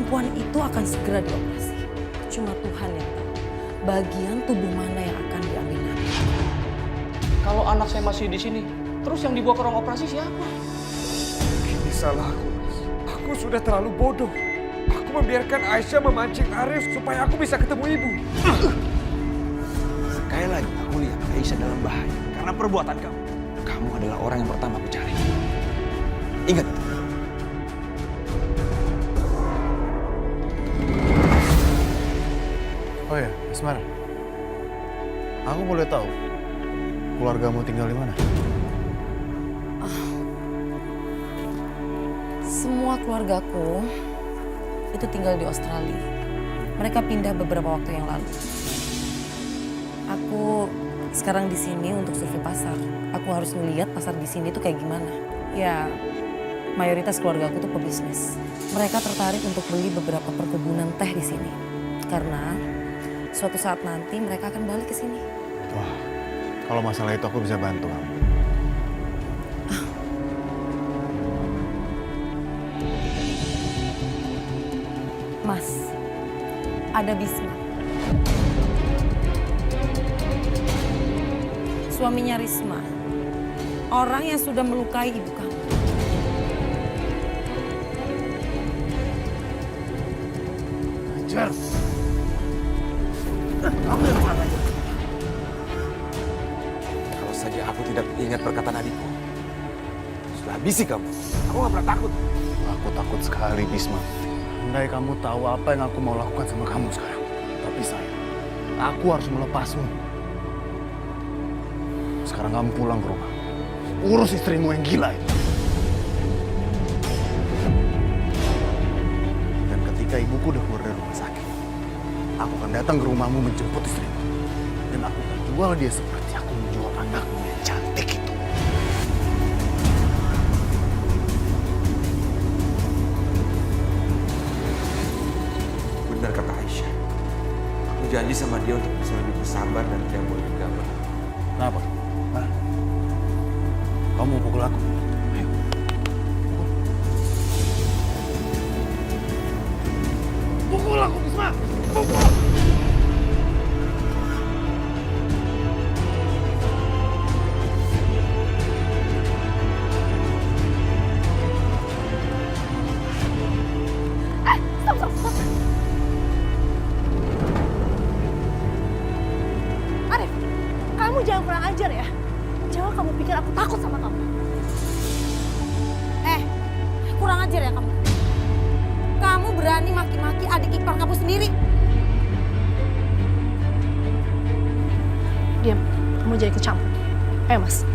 perempuan itu akan segera dioperasi. Cuma Tuhan yang tahu bagian tubuh mana yang akan diambil nanti. Kalau anak saya masih di sini, terus yang dibawa ke ruang operasi siapa? Ini salahku, Mas. Aku sudah terlalu bodoh. Aku membiarkan Aisyah memancing Arif supaya aku bisa ketemu ibu. Sekali lagi aku lihat Aisyah dalam bahaya karena perbuatan kamu. Kamu adalah orang yang pertama aku cari. Ingat. Oh ya, Asmara. Aku boleh tahu keluargamu tinggal di mana? Semua keluargaku itu tinggal di Australia. Mereka pindah beberapa waktu yang lalu. Aku sekarang di sini untuk survei pasar. Aku harus ngeliat pasar di sini tuh kayak gimana. Ya, mayoritas keluargaku tuh pebisnis. Mereka tertarik untuk beli beberapa perkebunan teh di sini. Karena suatu saat nanti mereka akan balik ke sini. Wah, kalau masalah itu aku bisa bantu kamu. Mas, ada Bisma. Suaminya Risma. Orang yang sudah melukai ibu kamu. Ajar. Kalau saja aku tidak ingat perkataan adikku. Sudah habisi kamu. Aku gak pernah takut. Aku takut sekali, Bisma. Andai kamu tahu apa yang aku mau lakukan sama kamu sekarang. Tapi sayang, aku harus melepasmu. Sekarang kamu pulang ke rumah. Urus istrimu yang gila itu. Dan ketika ibuku udah keluar dari rumah sakit, aku akan datang ke rumahmu menjemput istrimu. Dan aku akan jual dia seperti aku menjual anakmu yang cantik itu. Benar kata Aisyah. Aku janji sama dia untuk bisa lebih bersabar dan tidak boleh gegabah. Kenapa? Hah? Kamu mau pukul aku? Ayo. Pukul aku, Bisma! Pukul! Stop. Arif, kamu jangan kurang ajar ya. Jangan kamu pikir aku takut sama kamu. Kurang ajar ya kamu. Kamu berani maki-maki adik ipar kamu sendiri. Diam, kamu jadi ikut campur. Ayo Mas.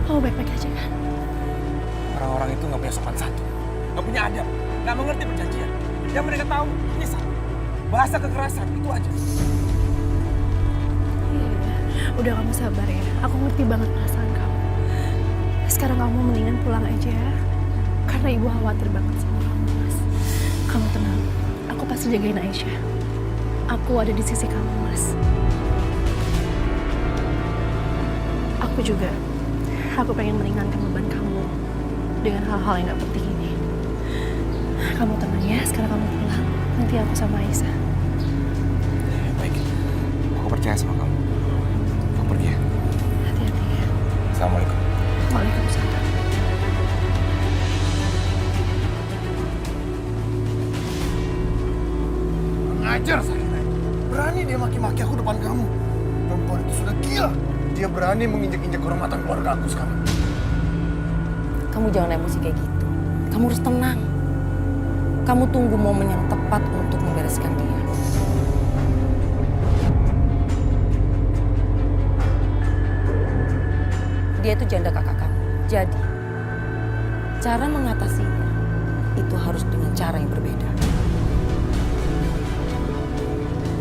Kamu baik-baik aja kan? Orang-orang itu gak punya sopan santun. Gak punya adab. Gak mengerti perjanjian. Yang mereka tahu ini salah. Bahasa kekerasan itu aja. Iya, udah kamu sabar ya. Aku ngerti banget perasaan kamu. Sekarang kamu mendingan pulang aja ya. Karena ibu khawatir banget sama kamu, Mas. Kamu tenang. Aku pasti jagain Aisyah. Aku ada di sisi kamu, Mas. Aku juga. Aku pengen meringankan beban kamu dengan hal-hal yang gak penting ini. Kamu tenang ya, sekarang kamu pulang. Nanti aku sama Aisyah. Baik. Aku percaya sama kamu. Kamu pergi ya. Hati-hati ya. Assalamualaikum. Waalaikumsalam. Ngajar Sakina. Berani dia maki-maki aku depan kamu. Perempuan itu sudah gila. Dia berani menginjak-injak kehormatan keluarga aku sekarang. Kamu jangan emosi kayak gitu. Kamu harus tenang. Kamu tunggu momen yang tepat untuk membereskan dia. Dia itu janda kakak kamu. Jadi, cara mengatasinya itu harus dengan cara yang berbeda.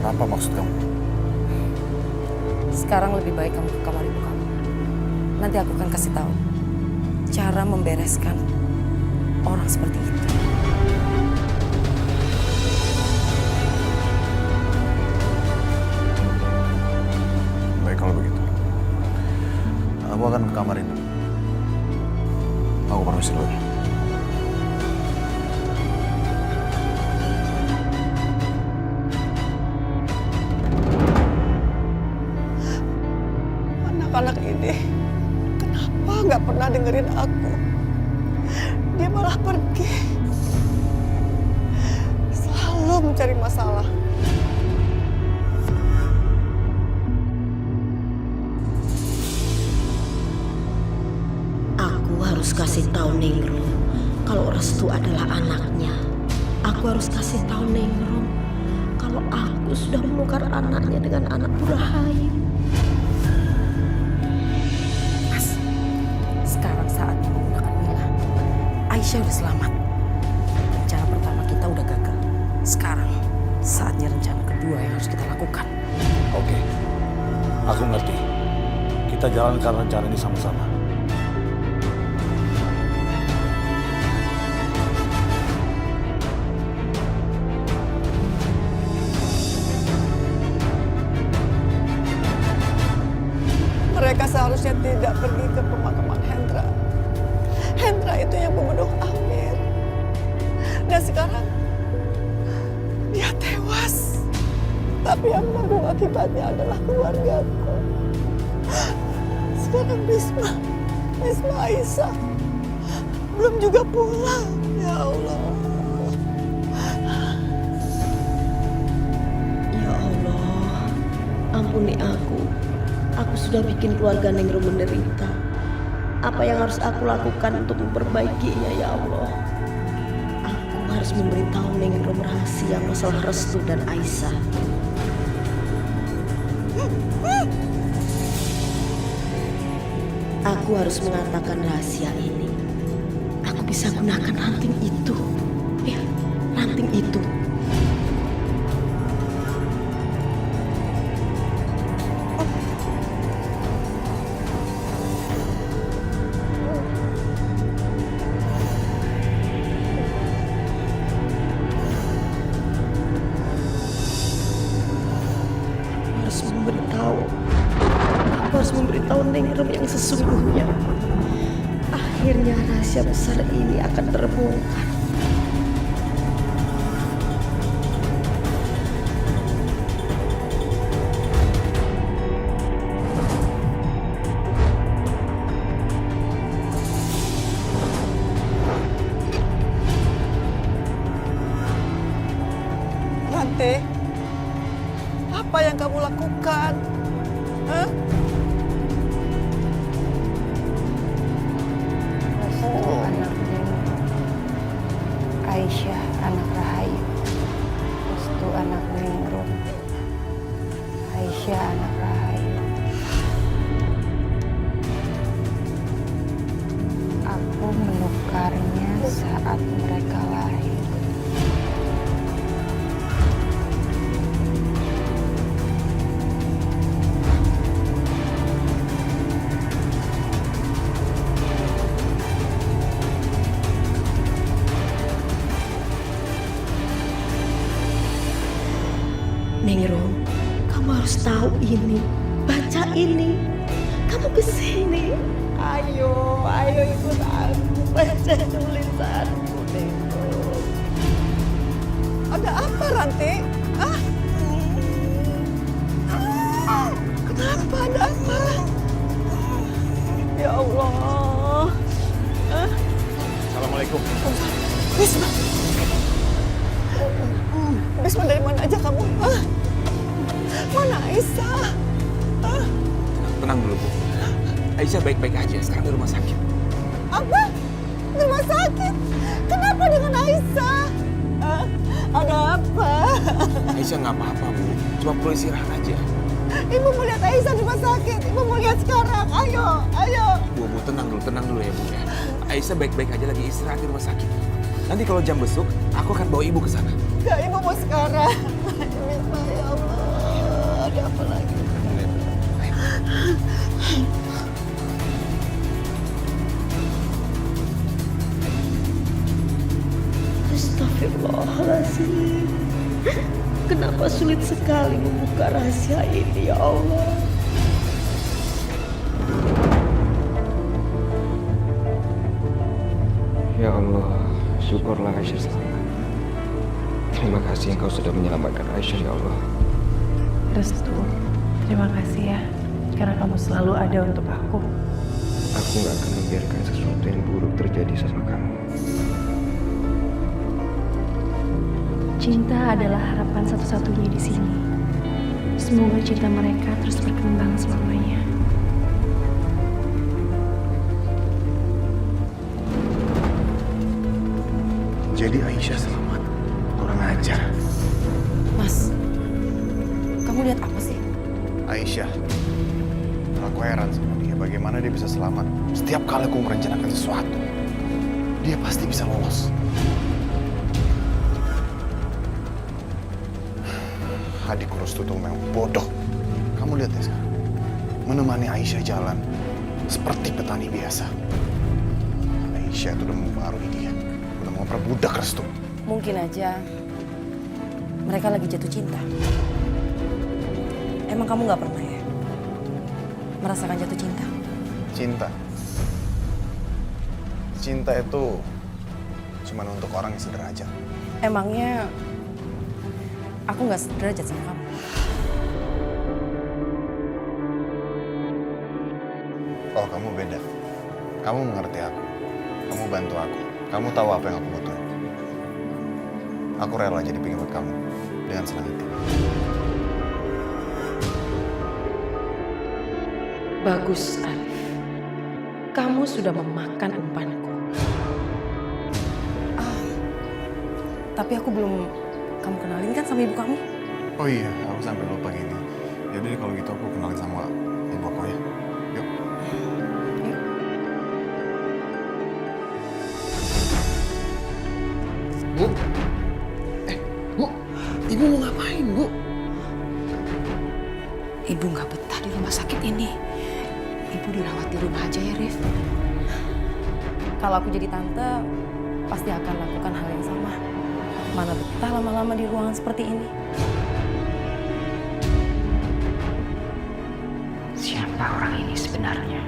Apa maksud kamu? Sekarang lebih baik kamu ke kamar ibu kamu. Nanti aku akan kasih tahu cara membereskan orang seperti itu. Baik kalau begitu. Aku akan ke kamar ini. Aku permisi dulu ya. Anak-anak ini kenapa nggak pernah dengerin aku? Dia malah pergi. Selalu mencari masalah. Aku harus kasih tahu Ningrum kalau Restu adalah anaknya. Aku harus kasih tahu Ningrum kalau aku sudah menukar anaknya dengan anak Burahai. Mas, sekarang saatnya menggunakan Mila. Aisyah udah selamat. Rencana pertama kita udah gagal. Sekarang saatnya rencana kedua yang harus kita lakukan. Oke, aku ngerti. Kita jalankan rencana ini sama-sama. Mereka seharusnya tidak pergi ke pemakaman Hendra. Hendra itu yang membunuh Amir. Dan sekarang dia tewas. Tapi yang menanggung akibatnya adalah keluargaku. Sekarang Bisma Aisyah belum juga pulang. Ya Allah. Ya Allah, ampuni aku. Aku sudah bikin keluarga Ningrum menderita. Apa yang harus aku lakukan untuk memperbaikinya, ya Allah? Aku harus memberitahu Ningrum rahasia masalah Restu dan Aisyah. Aku harus mengatakan rahasia ini. Aku bisa gunakan ranting itu. Ya, ranting itu. Aku harus memberitahu Ningrum yang sesungguhnya. Akhirnya rahasia besar ini akan terbongkar. Ranti, apa yang kamu lakukan? Hah? Restu anak Ningrum, Aisyah anak Rahayu. Restu anak Ningrum, Aisyah anak Rahayu. Aku menukarnya saat mereka lahir. Ningrum, kamu harus tahu ini. Baca ini. Kamu kesini. Ayo ikut aku. Baca tulisanku, Ningrum. Ada apa, Ranti? Hah? Kenapa? Ada apa? Ya Allah. Hah? Assalamualaikum. Bisma. Bisma dari mana aja kamu? Hah? Mana Aisyah? Hah? Tenang dulu, Bu. Aisyah baik-baik aja, sekarang di rumah sakit. Apa? Di rumah sakit? Kenapa dengan Aisyah? Hah? Ada apa? Aisyah nggak apa-apa, Bu. Cuma perlu istirahat aja. Ibu mau lihat Aisyah di rumah sakit. Ibu mau lihat sekarang. Ayo. Bu, tenang dulu ya, Bu ya. Aisyah baik-baik aja lagi istirahat di rumah sakit. Nanti kalau jam besuk, aku akan bawa Ibu ke sana. Ya, Ibu mau sekarang. Bisma, ya Allah. Ada apa lagi? Astagfirullahaladzim. Kenapa sulit sekali membuka rahasia ini, ya Allah? Ya Allah, syukurlah Aisyah selamat. Terima kasih Engkau sudah menyelamatkan Aisyah, ya Allah. Restu, terima kasih ya. Karena kamu selalu ada untuk aku. Aku gak akan membiarkan sesuatu yang buruk terjadi sama kamu. Cinta adalah harapan satu-satunya di sini. Semoga cinta mereka terus berkembang selamanya. Jadi Aisyah selamat. Kurang ajar. Mas, kamu lihat apa sih? Aisyah. Aku heran sama dia. Bagaimana dia bisa selamat? Setiap kali aku merencanakan sesuatu, dia pasti bisa lolos. Adikku Restu tuh memang bodoh. Kamu lihat ya sekarang. Menemani Aisyah jalan seperti petani biasa. Aisyah itu udah mempengaruhi dia. Udah mau memperbudak Restu. Mungkin aja mereka lagi jatuh cinta. Emang kamu nggak pernah ya merasakan jatuh cinta? Cinta. Cinta itu cuma untuk orang yang sederajat. Emangnya aku nggak sederajat sama kamu? Oh, kamu beda. Kamu mengerti aku. Kamu bantu aku. Kamu tahu apa yang aku butuhin. Aku rela jadi pengikut kamu dengan senang hati. Bagus, Arif. Kamu sudah memakan umpanku. Tapi aku belum kamu kenalin kan sama ibu kamu? Oh iya, aku sampai lupa gini. Yaudah deh, kalau gitu aku kenalin sama ibu aku ya. Yuk. Bu. Bu. Ibu mau ngapain, Bu? Ibu nggak betah di rumah sakit ini. Ibu dirawat di rumah aja ya, Rif. Kalau aku jadi tante, pasti akan lakukan hal yang sama. Mana betah lama-lama di ruangan seperti ini. Siapa orang ini sebenarnya?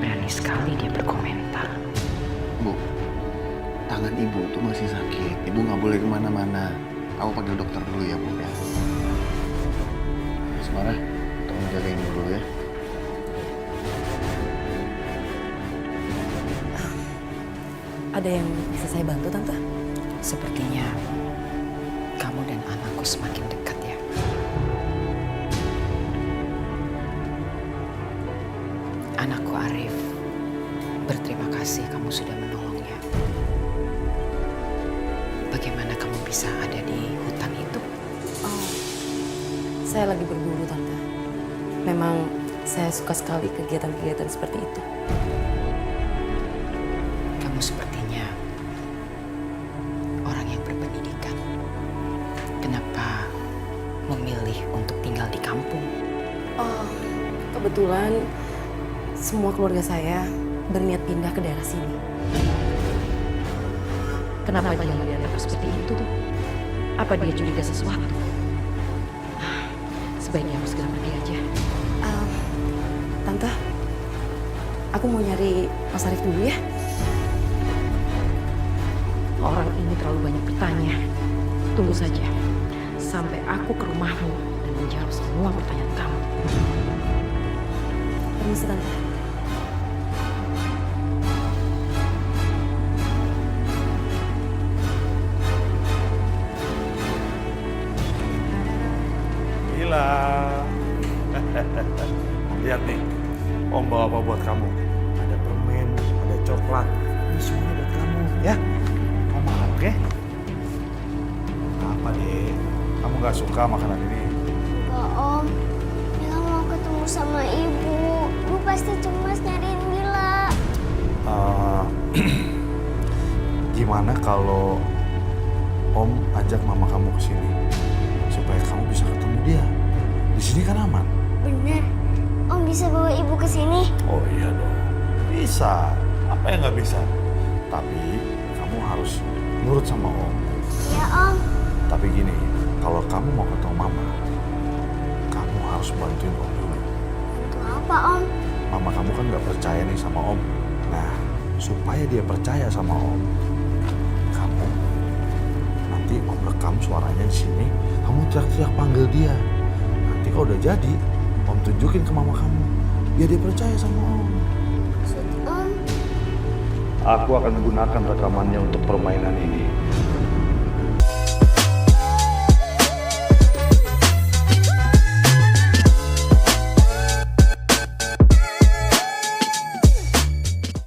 Berani sekali dia berkomentar. Bu, tangan ibu tuh masih sakit. Ibu nggak boleh kemana-mana. Aku panggil dokter dulu ya, Bu. Ya. Semara, tolong jagain ibu dulu ya. Ada yang bisa saya bantu, Tante? Sepertinya kamu dan anakku semakin dekat ya. Anakku Arif, berterima kasih kamu sudah menolongnya. Bagaimana kamu bisa ada di hutan itu? Oh, saya lagi berburu, Tante. Memang saya suka sekali kegiatan-kegiatan seperti itu. Kamu sepertinya orang yang berpendidikan. Kenapa memilih untuk tinggal di kampung? Oh, kebetulan semua keluarga saya berniat pindah ke daerah sini. Kenapa dia melihat aku seperti itu? Apa dia curiga sesuatu? Sebaiknya aku segera pergi aja. Tante, aku mau nyari Mas Arif dulu ya. Orang ini terlalu banyak bertanya. Tunggu saja sampai aku ke rumahmu dan menjawab semua pertanyaan kamu. Permisi, Tante. Gila. Lihat nih, Om bawa apa buat kamu? Ada permen, ada coklat. Ini semuanya buat kamu, ya. Kamu makan, oke? Apa deh? Kamu gak suka makanan ini? Enggak, Om. Mila mau ketemu sama ibu. Ibu pasti cemas nyariin Mila. Gimana kalau Om ajak mama kamu ke sini supaya kamu bisa ketemu dia? Di sini kan aman. Bener. Om bisa bawa ibu ke sini? Oh iya dong, bisa. Apa yang nggak bisa? Tapi kamu harus nurut sama Om. Ya, Om. Tapi gini, kalau kamu mau ketemu Mama, kamu harus bantuin Om dulu. Bantu apa, Om? Mama kamu kan nggak percaya nih sama Om. Nah, supaya dia percaya sama Om, rekam suaranya di sini. Kamu teriak-teriak panggil dia. Nanti kalau udah jadi, Om tunjukin ke mama kamu. Biar dia percaya sama Om. Maksud Om, Aku akan menggunakan rekamannya untuk permainan ini.